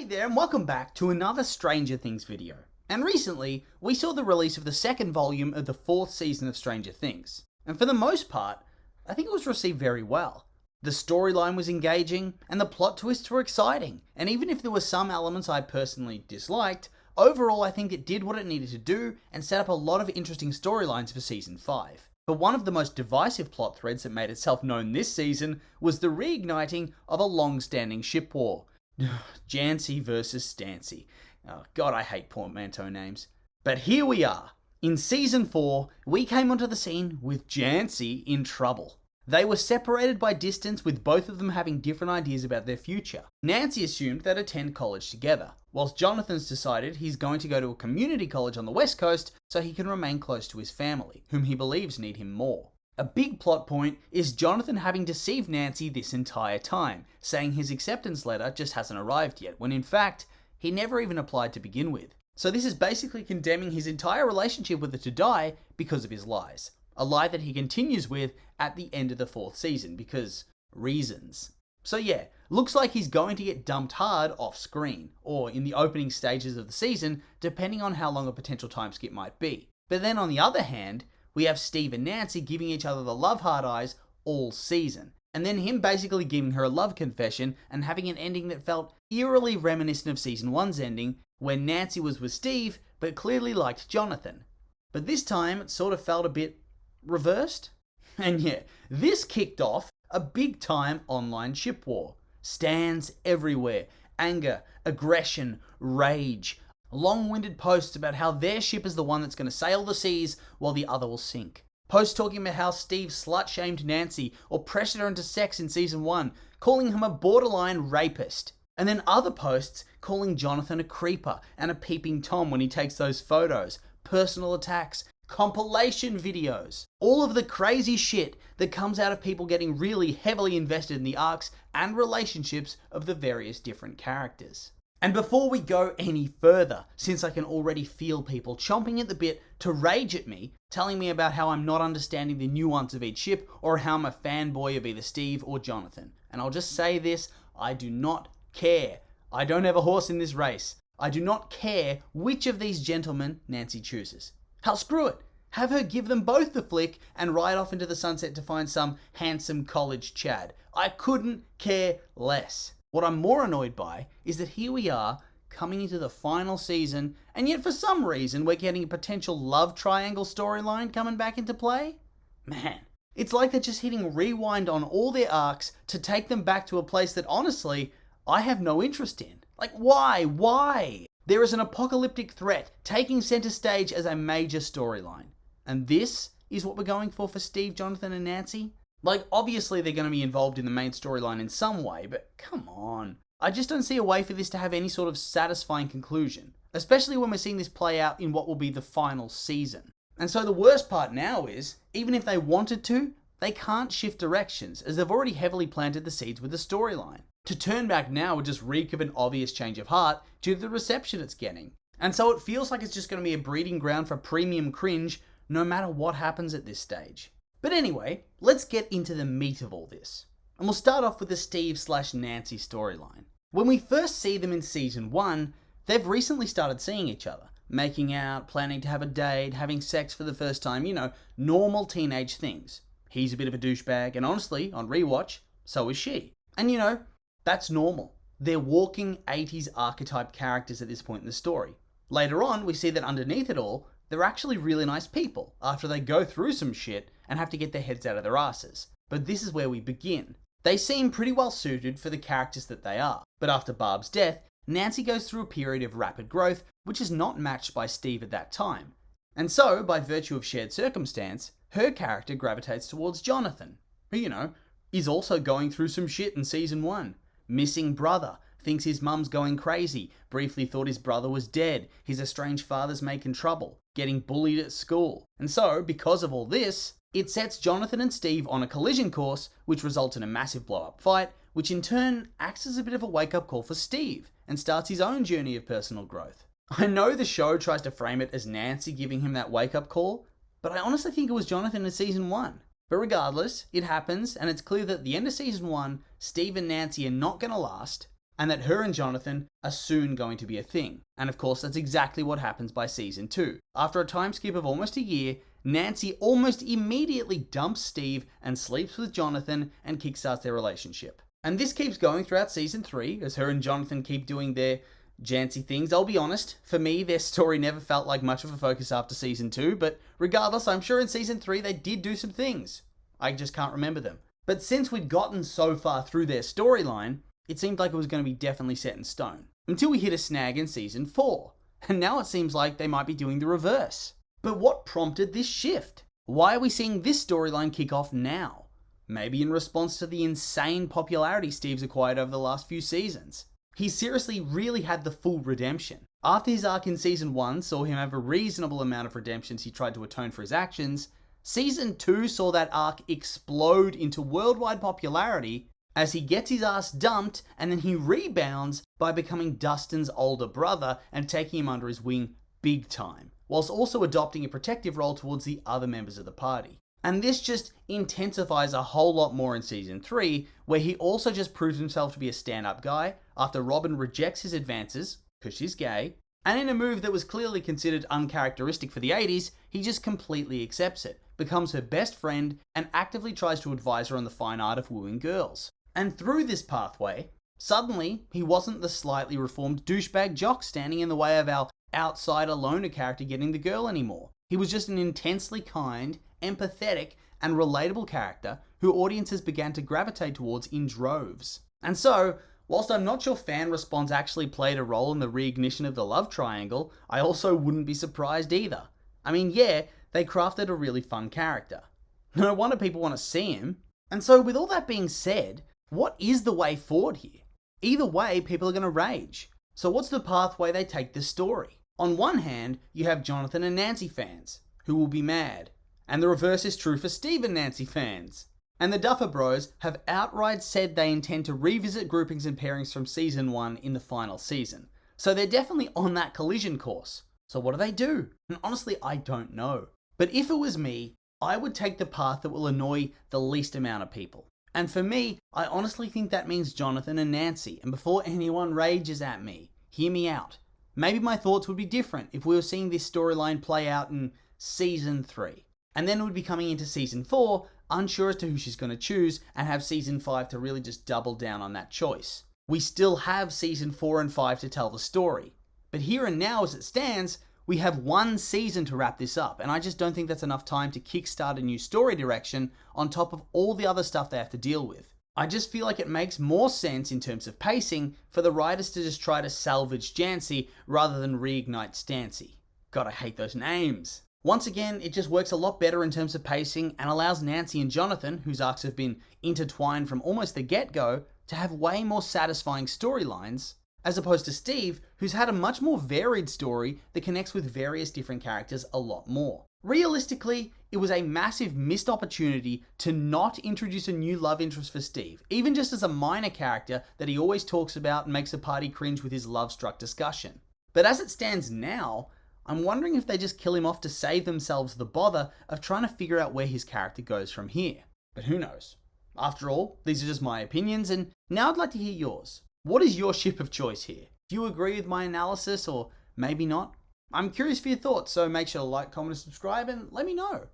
Hey there and welcome back to another Stranger Things video. And recently, we saw the release of the second volume of the fourth season of Stranger Things. And for the most part, I think it was received very well. The storyline was engaging, and the plot twists were exciting. And even if there were some elements I personally disliked, overall I think it did what it needed to do and set up a lot of interesting storylines for season 5. But one of the most divisive plot threads that made itself known this season was the reigniting of a long-standing ship war. Jancy versus Stancy. Oh god, I hate portmanteau names. But here we are. In season 4, we came onto the scene with Jancy in trouble. They were separated by distance, with both of them having different ideas about their future. Nancy assumed they'd attend college together, whilst Jonathan's decided he's going to go to a community college on the West Coast so he can remain close to his family, whom he believes need him more. A big plot point is Jonathan having deceived Nancy this entire time, saying his acceptance letter just hasn't arrived yet, when in fact, he never even applied to begin with. So this is basically condemning his entire relationship with her to die because of his lies. A lie that he continues with at the end of the fourth season, because reasons. So yeah, looks like he's going to get dumped hard off screen, or in the opening stages of the season, depending on how long a potential time skip might be. But then on the other hand, we have Steve and Nancy giving each other the love hard eyes all season. And then him basically giving her a love confession and having an ending that felt eerily reminiscent of season 1's ending, where Nancy was with Steve, but clearly liked Jonathan. But this time, it sort of felt a bit reversed. And yeah, this kicked off a big time online ship war. Stans everywhere. Anger, aggression, rage. Long-winded posts about how their ship is the one that's going to sail the seas while the other will sink. Posts talking about how Steve slut-shamed Nancy or pressured her into sex in season 1, calling him a borderline rapist. And then other posts calling Jonathan a creeper and a peeping Tom when he takes those photos. Personal attacks, compilation videos. All of the crazy shit that comes out of people getting really heavily invested in the arcs and relationships of the various different characters. And before we go any further, since I can already feel people chomping at the bit to rage at me, telling me about how I'm not understanding the nuance of each ship, or how I'm a fanboy of either Steve or Jonathan. And I'll just say this, I do not care. I don't have a horse in this race. I do not care which of these gentlemen Nancy chooses. Hell, screw it. Have her give them both the flick and ride off into the sunset to find some handsome college Chad. I couldn't care less. What I'm more annoyed by is that here we are, coming into the final season, and yet for some reason we're getting a potential love triangle storyline coming back into play? Man, it's like they're just hitting rewind on all their arcs to take them back to a place that honestly, I have no interest in. Like, why? Why? There is an apocalyptic threat taking center stage as a major storyline. And this is what we're going for Steve, Jonathan, and Nancy? Like, obviously they're going to be involved in the main storyline in some way, but come on. I just don't see a way for this to have any sort of satisfying conclusion, especially when we're seeing this play out in what will be the final season. And so the worst part now is, even if they wanted to, they can't shift directions, as they've already heavily planted the seeds with the storyline. To turn back now would just reek of an obvious change of heart due to the reception it's getting. And so it feels like it's just going to be a breeding ground for premium cringe, no matter what happens at this stage. But anyway, let's get into the meat of all this. And we'll start off with the Steve/Nancy storyline. When we first see them in season 1, they've recently started seeing each other, making out, planning to have a date, having sex for the first time, normal teenage things. He's a bit of a douchebag, and honestly, on rewatch, so is she. And that's normal. They're walking 80s archetype characters at this point in the story. Later on, we see that underneath it all, they're actually really nice people after they go through some shit and have to get their heads out of their asses. But this is where we begin. They seem pretty well suited for the characters that they are. But after Barb's death, Nancy goes through a period of rapid growth, which is not matched by Steve at that time. And so, by virtue of shared circumstance, her character gravitates towards Jonathan, who, is also going through some shit in season 1. Missing brother, thinks his mum's going crazy, briefly thought his brother was dead, his estranged father's making trouble, getting bullied at school. And so, because of all this, it sets Jonathan and Steve on a collision course, which results in a massive blow-up fight, which in turn acts as a bit of a wake-up call for Steve, and starts his own journey of personal growth. I know the show tries to frame it as Nancy giving him that wake-up call, but I honestly think it was Jonathan in season 1. But regardless, it happens, and it's clear that at the end of season 1, Steve and Nancy are not going to last, and that her and Jonathan are soon going to be a thing. And of course, that's exactly what happens by season 2. After a time skip of almost a year, Jancy almost immediately dumps Steve and sleeps with Jonathan and kickstarts their relationship. And this keeps going throughout season 3 as her and Jonathan keep doing their Jancy things. I'll be honest, for me, their story never felt like much of a focus after season 2, but regardless, I'm sure in season 3 they did do some things. I just can't remember them. But since we'd gotten so far through their storyline, it seemed like it was going to be definitely set in stone. Until we hit a snag in season 4, and now it seems like they might be doing the reverse. But what prompted this shift? Why are we seeing this storyline kick off now? Maybe in response to the insane popularity Steve's acquired over the last few seasons. He seriously really had the full redemption. After his arc in season 1 saw him have a reasonable amount of redemptions he tried to atone for his actions, season 2 saw that arc explode into worldwide popularity as he gets his ass dumped and then he rebounds by becoming Dustin's older brother and taking him under his wing big time, whilst also adopting a protective role towards the other members of the party. And this just intensifies a whole lot more in season 3, where he also just proves himself to be a stand-up guy after Robin rejects his advances, because she's gay, and in a move that was clearly considered uncharacteristic for the 80s, he just completely accepts it, becomes her best friend, and actively tries to advise her on the fine art of wooing girls. And through this pathway, suddenly, he wasn't the slightly reformed douchebag jock standing in the way of our outsider loner character getting the girl anymore. He was just an intensely kind, empathetic, and relatable character who audiences began to gravitate towards in droves. And so, whilst I'm not sure fan response actually played a role in the reignition of the love triangle, I also wouldn't be surprised either. I mean, yeah, they crafted a really fun character. No wonder people want to see him. And so, with all that being said, what is the way forward here? Either way, people are going to rage. So what's the pathway they take this story? On one hand, you have Jonathan and Jancy fans, who will be mad. And the reverse is true for Steve and Jancy fans. And the Duffer Bros have outright said they intend to revisit groupings and pairings from season 1 in the final season. So they're definitely on that collision course. So what do? And honestly, I don't know. But if it was me, I would take the path that will annoy the least amount of people. And for me, I honestly think that means Jonathan and Jancy. And before anyone rages at me, hear me out. Maybe my thoughts would be different if we were seeing this storyline play out in season 3. And then we'd be coming into season 4, unsure as to who she's going to choose, and have season 5 to really just double down on that choice. We still have season 4 and 5 to tell the story. But here and now as it stands, we have one season to wrap this up, and I just don't think that's enough time to kickstart a new story direction on top of all the other stuff they have to deal with. I just feel like it makes more sense in terms of pacing for the writers to just try to salvage Jancy rather than reignite Stancy. God, I hate those names. Once again, it just works a lot better in terms of pacing and allows Jancy and Jonathan, whose arcs have been intertwined from almost the get-go, to have way more satisfying storylines, as opposed to Steve, who's had a much more varied story that connects with various different characters a lot more. Realistically, it was a massive missed opportunity to not introduce a new love interest for Steve, even just as a minor character that he always talks about and makes the party cringe with his love-struck discussion. But as it stands now, I'm wondering if they just kill him off to save themselves the bother of trying to figure out where his character goes from here. But who knows? After all, these are just my opinions, and now I'd like to hear yours. What is your ship of choice here? Do you agree with my analysis, or maybe not? I'm curious for your thoughts, so make sure to like, comment, and subscribe, and let me know.